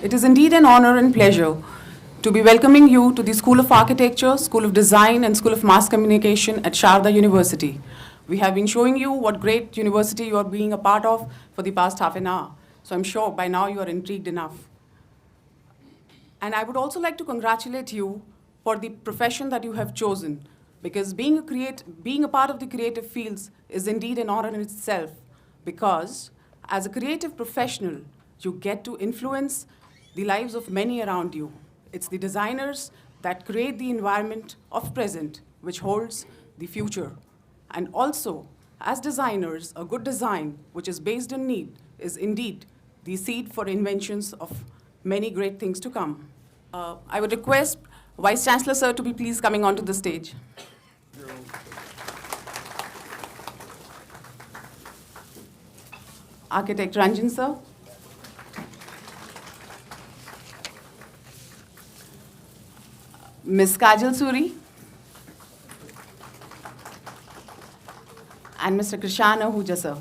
It is indeed an honor and pleasure to be welcoming you to the School of Architecture, School of Design, and School of Mass Communication at Sharda University. We have been showing you what great university you are being a part of for the past half an hour. So I'm sure by now you are intrigued enough. And I would also like to congratulate you for the profession that you have chosen, because being a part of the creative fields is indeed an honor in itself, because as a creative professional, you get to influence the lives of many around you. It's the designers that create the environment of present, which holds the future. And also, as designers, a good design, which is based on need, is indeed the seed for inventions of many great things to come. I would request Vice Chancellor Sir to be please coming onto the stage. Architect Ranjan Sir. Ms. Kajal Suri. And Mr. Krishna Ahuja Sir.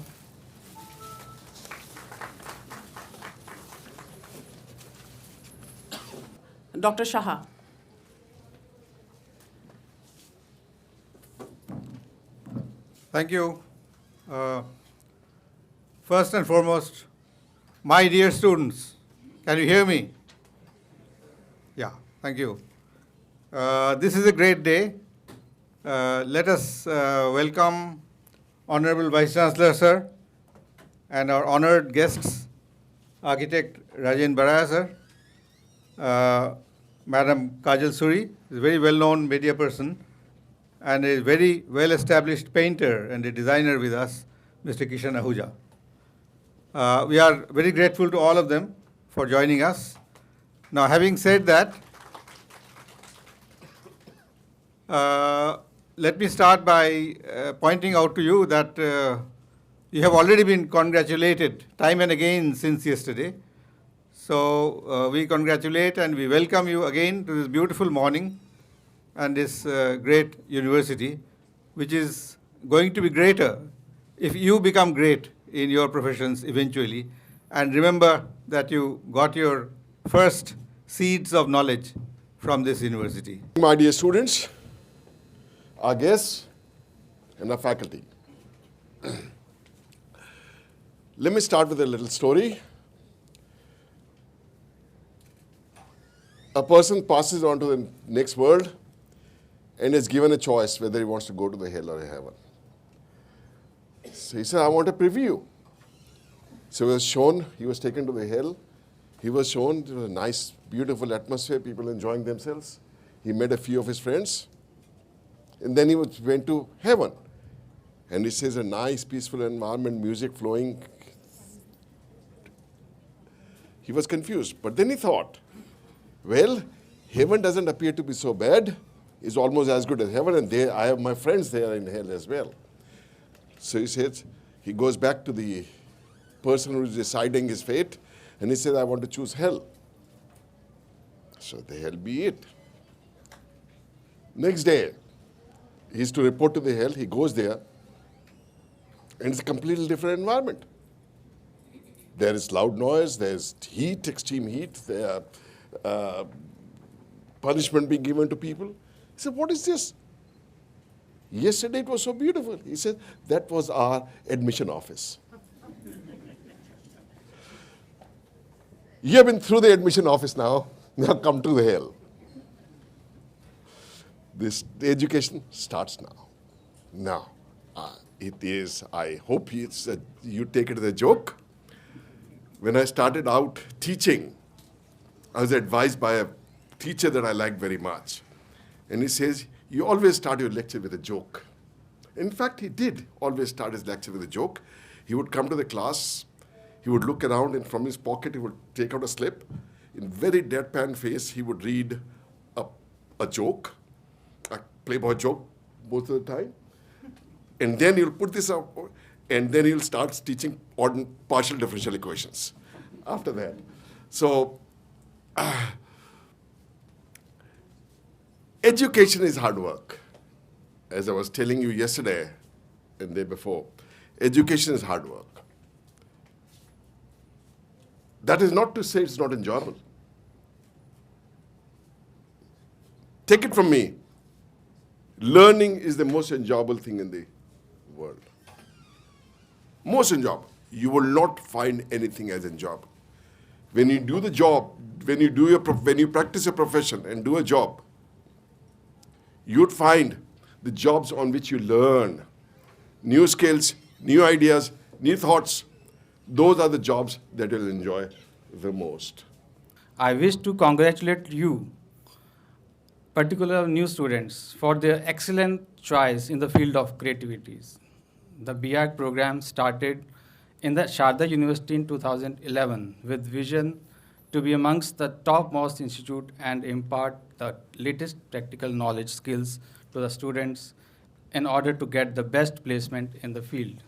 Dr. Saha. Thank you. First and foremost, my dear students, can you hear me? Yeah, thank you. This is a great day. Let us welcome Honorable Vice Chancellor Sir and our honored guests, Architect Ranjan Sir, Madam Kajal Suri, is a very well-known media person, and a very well-established painter and a designer with us, Mr. Krishna Ahuja. We are very grateful to all of them for joining us. Now, having said that, let me start by pointing out to you that you have already been congratulated time and again since yesterday. So we congratulate and we welcome you again to this beautiful morning and this great university, which is going to be greater if you become great in your professions eventually. And remember that you got your first seeds of knowledge from this university. My dear students, our guests, and our faculty. Let me start with a little story. A person passes on to the next world and is given a choice whether he wants to go to the hell or heaven. So he said, I want a preview. So he was shown, he was taken to the hell. He was shown, it was a nice, beautiful atmosphere, people enjoying themselves. He met a few of his friends. And then he went to heaven. And he says a nice, peaceful environment, music flowing. He was confused. But then he thought, well, heaven doesn't appear to be so bad. It's almost as good as heaven, and I have my friends there in hell as well. So he says, he goes back to the person who is deciding his fate, and he says, I want to choose hell. So the hell be it. Next day, he's to report to the hell. He goes there, and it's a completely different environment. There is loud noise, there's heat, extreme heat, there are punishment being given to people. He said, what is this? Yesterday it was so beautiful. He said, that was our admission office. You have been through the admission office now. Now come to the hell. The education starts now. Now, it is, I hope you take it as a joke. When I started out teaching, I was advised by a teacher that I liked very much. And he says, you always start your lecture with a joke. In fact, he did always start his lecture with a joke. He would come to the class, he would look around, and from his pocket, he would take out a slip. In very deadpan face, he would read a joke, a Playboy joke most of the time. And then he'll put this up, and then he'll start teaching partial differential equations after that. So, education is hard work. As I was telling you yesterday and the day before, education is hard work. That is not to say it's not enjoyable. take it from me, learning is the most enjoyable thing in the world. Most enjoyable. You will not find anything as enjoyable. When you do the job, when you practice a profession and do a job, you'd find the jobs on which you learn new skills, new ideas, new thoughts. Those are the jobs that you'll enjoy the most. I wish to congratulate you, particular new students, for their excellent choice in the field of creativities. The BAc program started in the Sharda University in 2011 with vision to be amongst the topmost institute and impart the latest practical knowledge skills to the students in order to get the best placement in the field.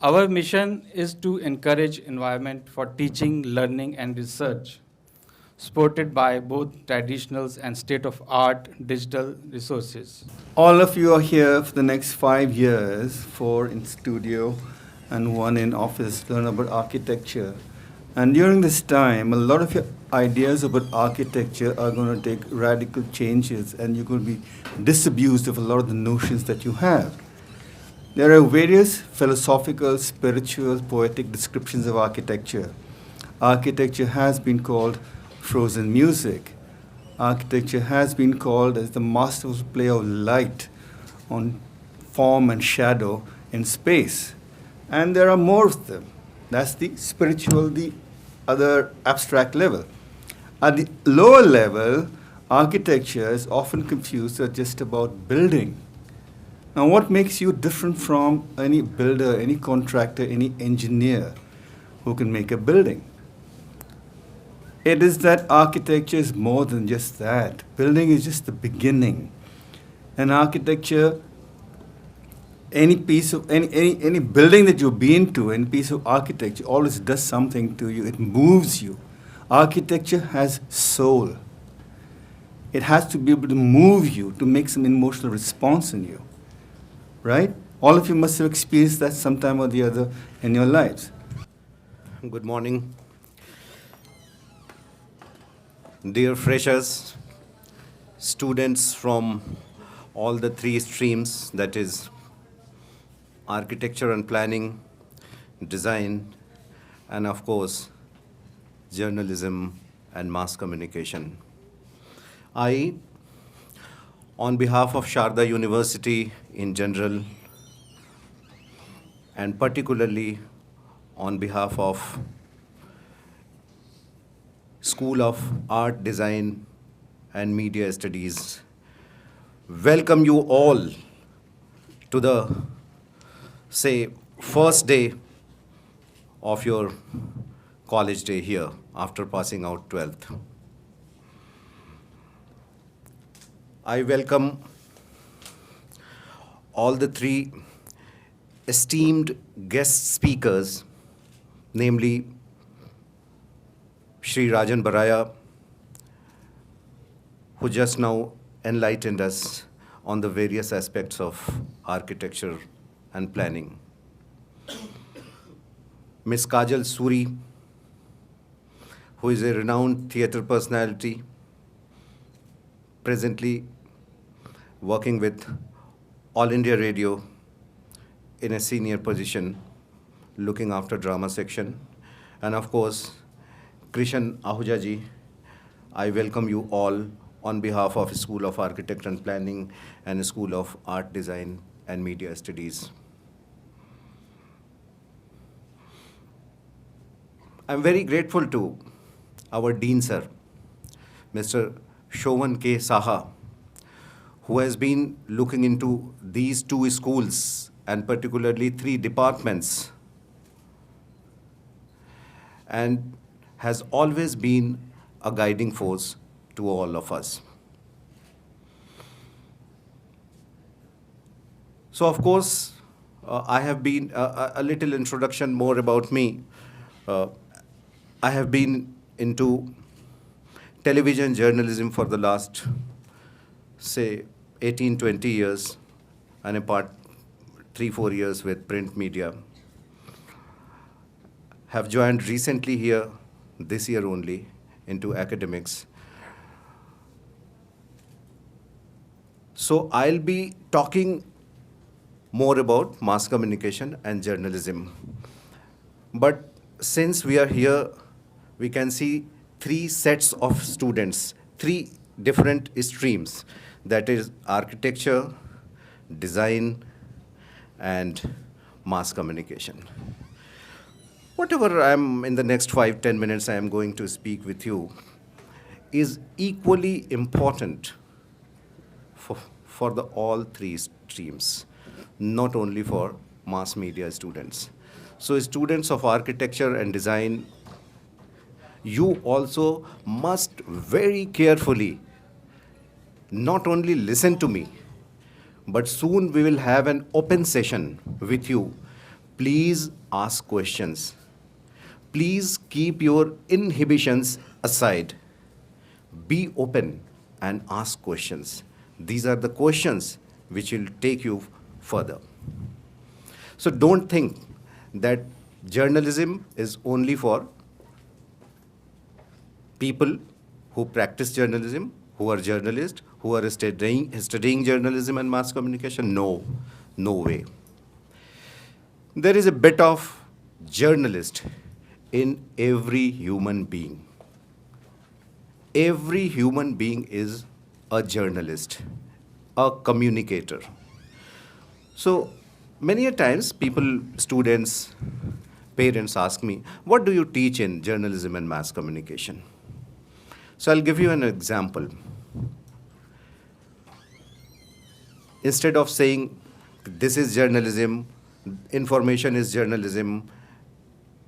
Our mission is to encourage environment for teaching, learning, and research, supported by both traditionals and state-of-art digital resources. All of you are here for the next 5 years, 4 in studio and 1 in office, to learn about architecture. And during this time, a lot of your ideas about architecture are going to take radical changes, and you're going to be disabused of a lot of the notions that you have. There are various philosophical, spiritual, poetic descriptions of architecture. Architecture has been called frozen music. Architecture has been called as the masterful play of light on form and shadow in space. And there are more of them. That's the spiritual, the other abstract level. At the lower level, architecture is often confused as just about building. Now, what makes you different from any builder, any contractor, any engineer who can make a building? It is that architecture is more than just that. Building is just the beginning. And architecture, any building that you've been to, any piece of architecture always does something to you. It moves you. Architecture has soul. It has to be able to move you, to make some emotional response in you. Right? All of you must have experienced that sometime or the other in your lives. Good morning. Dear freshers, students from all the 3 streams, that is architecture and planning, design, and of course, journalism and mass communication. I, on behalf of Sharda University in general, and particularly on behalf of School of Art, Design and Media Studies, welcome you all to the, first day of your college day here after passing out 12th. I welcome all the 3 esteemed guest speakers, namely Shri Rajan Baraya, who just now enlightened us on the various aspects of architecture and planning. Ms. Kajal Suri, who is a renowned theatre personality, presently working with All India Radio in a senior position, looking after drama section. And of course, Krishan Ahuja ji, I welcome you all on behalf of School of Architecture and Planning and School of Art, Design and Media Studies. I'm very grateful to our Dean Sir, Mr. Shovan K. Saha, who has been looking into these 2 schools and particularly 3 departments, and has always been a guiding force to all of us. So, of course, I have been, a little introduction more about me. I have been into television journalism for the last, 18, 20 years, and apart 3-4 years with print media. Have joined recently here, this year only, into academics. So I'll be talking more about mass communication and journalism. But since we are here, we can see three sets of students, three different streams. That is architecture, design, and mass communication. Whatever I'm in the next 5-10 minutes I am going to speak with you is equally important for the all three streams, not only for mass media students. So students of architecture and design, you also must very carefully not only listen to me, but soon we will have an open session with you. Please ask questions. Please keep your inhibitions aside. Be open and ask questions. These are the questions which will take you further. So don't think that journalism is only for people who practice journalism, who are journalists, who are studying journalism and mass communication. No way. There is a bit of journalist in every human being. Every human being is a journalist, a communicator. So many a times people, students, parents ask me, what do you teach in journalism and mass communication? So I'll give you an example. Instead of saying, this is journalism, information is journalism,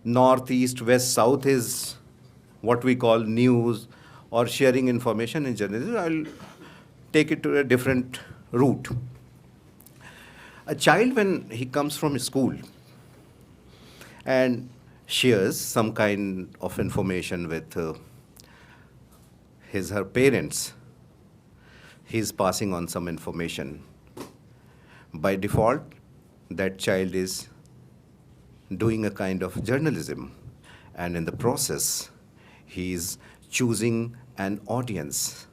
north, east, west, south is what we call news, or sharing information in journalism, I'll take it to a different route. A child, when he comes from school and shares some kind of information with her parents, he's passing on some information. By default, that child is doing a kind of journalism, and in the process, he is choosing an audience.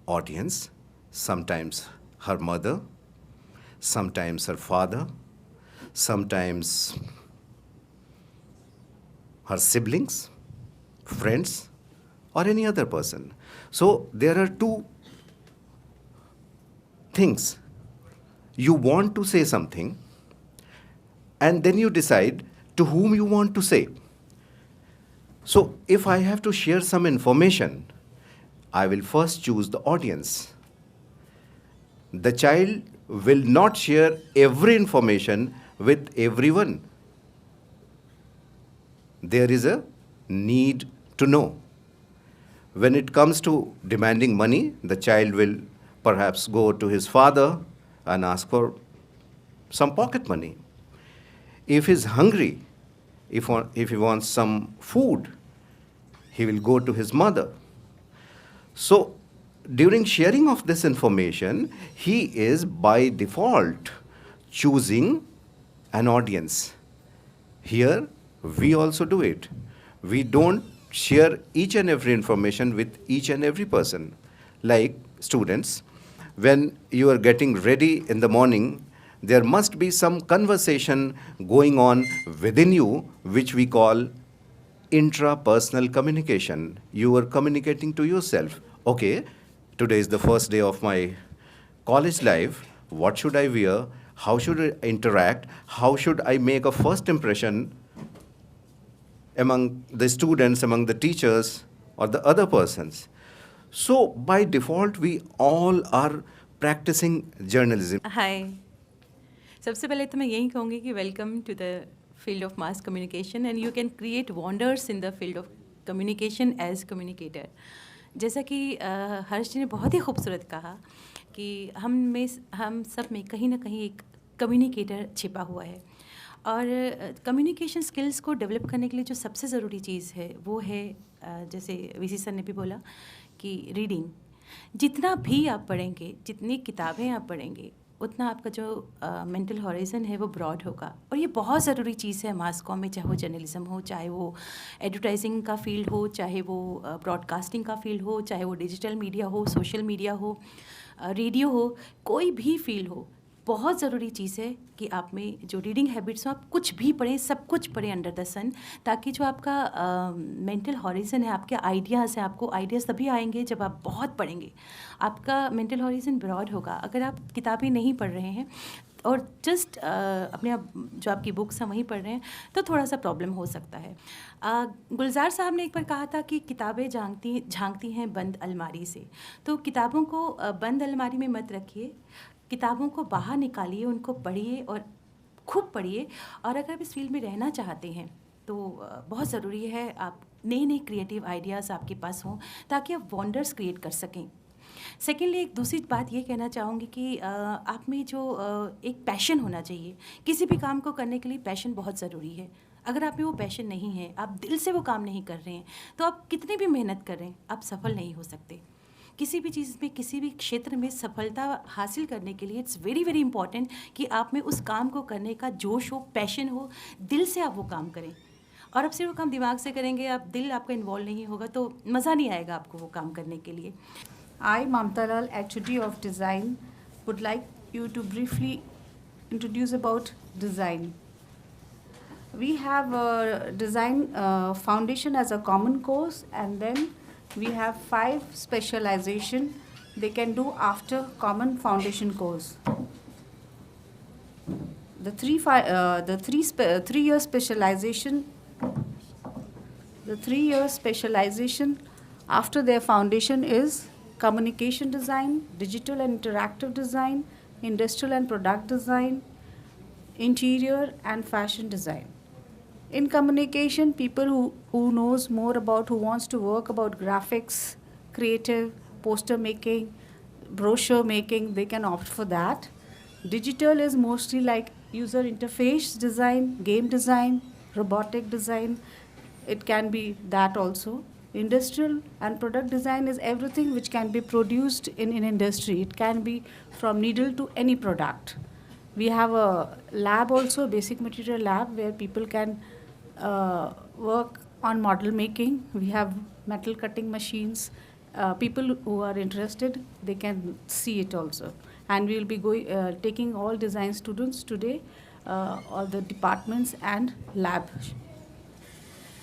Audience, sometimes her mother, sometimes her father, sometimes her siblings, friends, or any other person. So there are two things. You want to say something, and then you decide to whom you want to say. So if I have to share some information, I will first choose the audience. The child will not share every information with everyone. There is a need to know. When it comes to demanding money, the child will perhaps go to his father and ask for some pocket money. If he's hungry, if he wants some food, he will go to his mother. So during sharing of this information, he is by default choosing an audience. Here, we also do it. We don't share each and every information with each and every person. Like students, when you are getting ready in the morning, there must be some conversation going on within you, which we call intrapersonal communication. You are communicating to yourself. Okay, today is the first day of my college life. What should I wear? How should I interact? How should I make a first impression among the students, among the teachers, or the other persons? So by default, we all are practicing journalism. हाय, सबसे पहले तो मैं यही कहूँगी कि welcome to the field of mass communication and you can create wonders in the field of communication as communicator. जैसा कि हर्ष जी ने बहुत ही खूबसूरत कहा कि हम सब में कहीं ना कहीं एक कम्युनिकेटर छिपा हुआ है, और कम्युनिकेशन स्किल्स को डेवलप करने के लिए जो सबसे ज़रूरी चीज़ है वो है, जैसे वीसी सर ने भी बोला कि रीडिंग. जितना भी आप पढ़ेंगे, जितनी किताबें आप पढ़ेंगे, उतना आपका जो मेंटल हॉराइजन है वो ब्रॉड होगा। और ये बहुत ज़रूरी चीज़ है मास कॉम में, चाहे वो जर्नलिज्म हो, चाहे वो एडवर्टाइजिंग का फील्ड हो, चाहे वो ब्रॉडकास्टिंग का फील्ड हो, चाहे वो डिजिटल मीडिया हो, सोशल मीडिया हो, रेडियो हो, कोई भी फील्ड हो। बहुत ज़रूरी चीज़ है कि आप में जो रीडिंग हैबिट्स हो, आप कुछ भी पढ़ें, सब कुछ पढ़ें अंडर द सन, ताकि जो आपका मेंटल हॉरिजन है, आपके आइडियाज़ हैं, आपको आइडियाज़ तभी आएंगे जब आप बहुत पढ़ेंगे। आपका मेंटल हॉरिजन ब्रॉड होगा। अगर आप किताबें नहीं पढ़ रहे हैं और जस्ट अपने आप जो आपकी बुक्स हैं वहीं पढ़ रहे हैं, तो थोड़ा सा प्रॉब्लम हो सकता है। गुलजार साहब ने एक बार कहा था कि किताबें झांकती हैं बंद अलमारी से। तो किताबों को बंद अलमारी में मत रखिए, किताबों को बाहर निकालिए, उनको पढ़िए और खूब पढ़िए। और अगर आप इस फील्ड में रहना चाहते हैं तो बहुत ज़रूरी है आप नए क्रिएटिव आइडियाज़ आपके पास हों, ताकि आप वंडर्स क्रिएट कर सकें। सेकेंडली, एक दूसरी बात ये कहना चाहूँगी कि आप में जो एक पैशन होना चाहिए। किसी भी काम को करने के लिए पैशन बहुत ज़रूरी है। अगर आप में वो पैशन नहीं है, आप दिल से वो काम नहीं कर रहे हैं, तो आप कितनी भी मेहनत करें, आप सफल नहीं हो सकते। किसी भी चीज़ में, किसी भी क्षेत्र में सफलता हासिल करने के लिए इट्स वेरी वेरी इंपॉर्टेंट कि आप में उस काम को करने का जोश हो, पैशन हो, दिल से आप वो काम करें। और अब सिर्फ वो काम दिमाग से करेंगे, आप दिल आपका इन्वॉल्व नहीं होगा, तो मज़ा नहीं आएगा आपको वो काम करने के लिए। I, Mamta Lal, HOD of Design, would like you to briefly introduce about design. We have design foundation as a common course, and then we have 5 specialization they can do after common foundation course. The 3-year specialization, the 3-year specialization after their foundation is communication design, digital and interactive design, industrial and product design, interior and fashion design. In communication, people who knows more about, who wants to work about graphics, creative, poster making, brochure making, they can opt for that. Digital is mostly like user interface design, game design, robotic design. It can be that also. Industrial and product design is everything which can be produced in industry. It can be from needle to any product. We have a lab also, basic material lab, where people can work on model making. We have metal cutting machines. People who are interested, they can see it also. And we will be taking all design students today, all the departments and lab.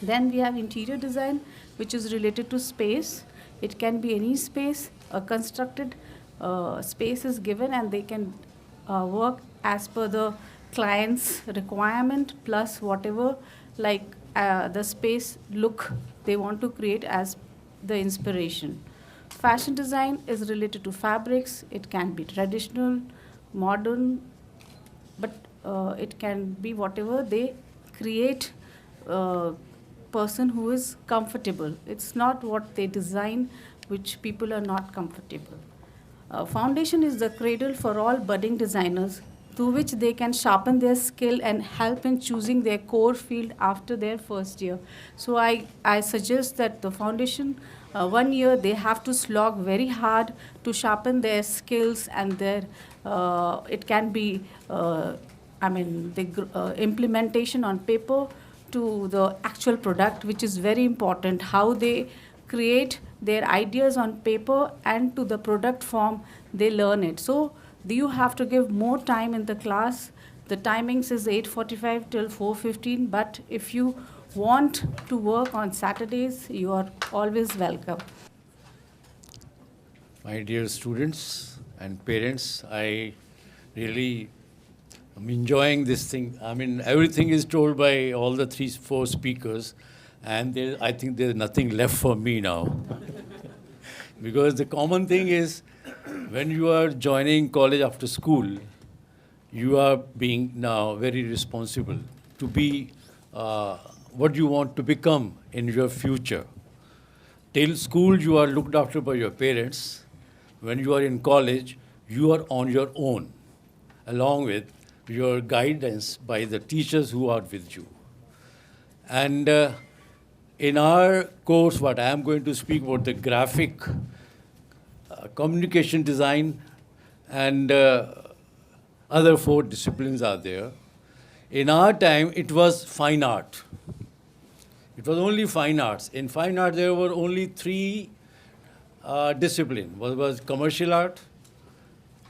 Then we have interior design, which is related to space. It can be any space. A constructed space is given, and they can work as per the client's requirement, plus whatever like the space look they want to create as the inspiration. Fashion design is related to fabrics. It can be traditional, modern, but it can be whatever they create. Person who is comfortable. It's not what they design which people are not comfortable. Foundation is the cradle for all budding designers, through which they can sharpen their skill and help in choosing their core field after their first year. So I suggest that the foundation, 1 year, they have to slog very hard to sharpen their skills, and their it can be the implementation on paper to the actual product, which is very important. How they create their ideas on paper and to the product form, they learn it. So you have to give more time in the class. The timings is 8:45 till 4:15, but if you want to work on Saturdays, you are always welcome. My dear students and parents, I really I'm enjoying this thing. I mean, everything is told by all the 3-4 speakers, and I think there's nothing left for me now. Because the common thing is, when you are joining college after school, you are being now very responsible to be what you want to become in your future. Till school, you are looked after by your parents. When you are in college, you are on your own, along with your guidance by the teachers who are with you. And in our course, what I am going to speak about the graphic communication design and other 4 disciplines are there. In our time, it was fine art. It was only fine arts. In fine art, there were only 3 disciplines. One was commercial art,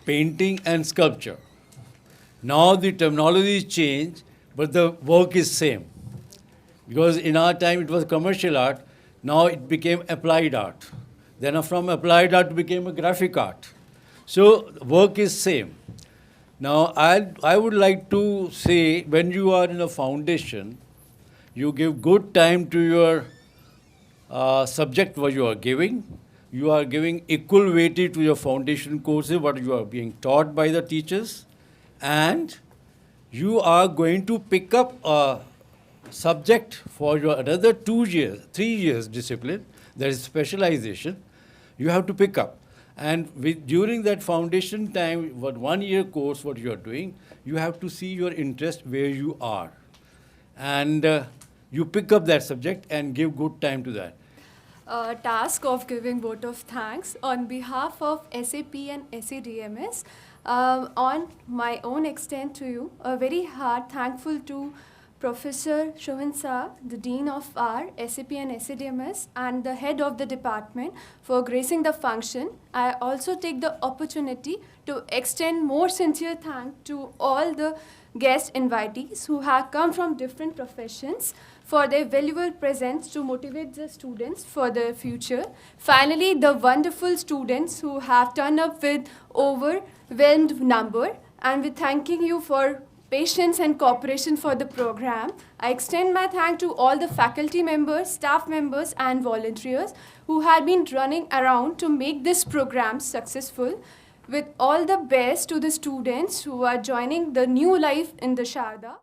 painting, and sculpture. Now the terminology is changed, but the work is same. Because in our time, it was commercial art. Now it became applied art. Then from applied art, it became a graphic art. So work is same. Now, I would like to say, when you are in a foundation, you give good time to your subject what you are giving. You are giving equal weightage to your foundation courses, what you are being taught by the teachers. And you are going to pick up a subject for your another 2 years, 3 years discipline, that is specialization, you have to pick up. And during that foundation time, 1 year course, what you are doing, you have to see your interest where you are. And you pick up that subject and give good time to that. Task of giving vote of thanks on behalf of SAP and SADMS. On my own extent to you, a very hard thankful to Professor Shovan K, the Dean of our SAP and SADMS, and the head of the department for gracing the function. I also take the opportunity to extend more sincere thanks to all the guest invitees who have come from different professions for their valuable presence to motivate the students for the future. Finally, the wonderful students who have turned up with overwhelmed number, and we're thanking you for patience and cooperation for the program. I extend my thanks to all the faculty members, staff members, and volunteers who had been running around to make this program successful. With all the best to the students who are joining the new life in the Sharda.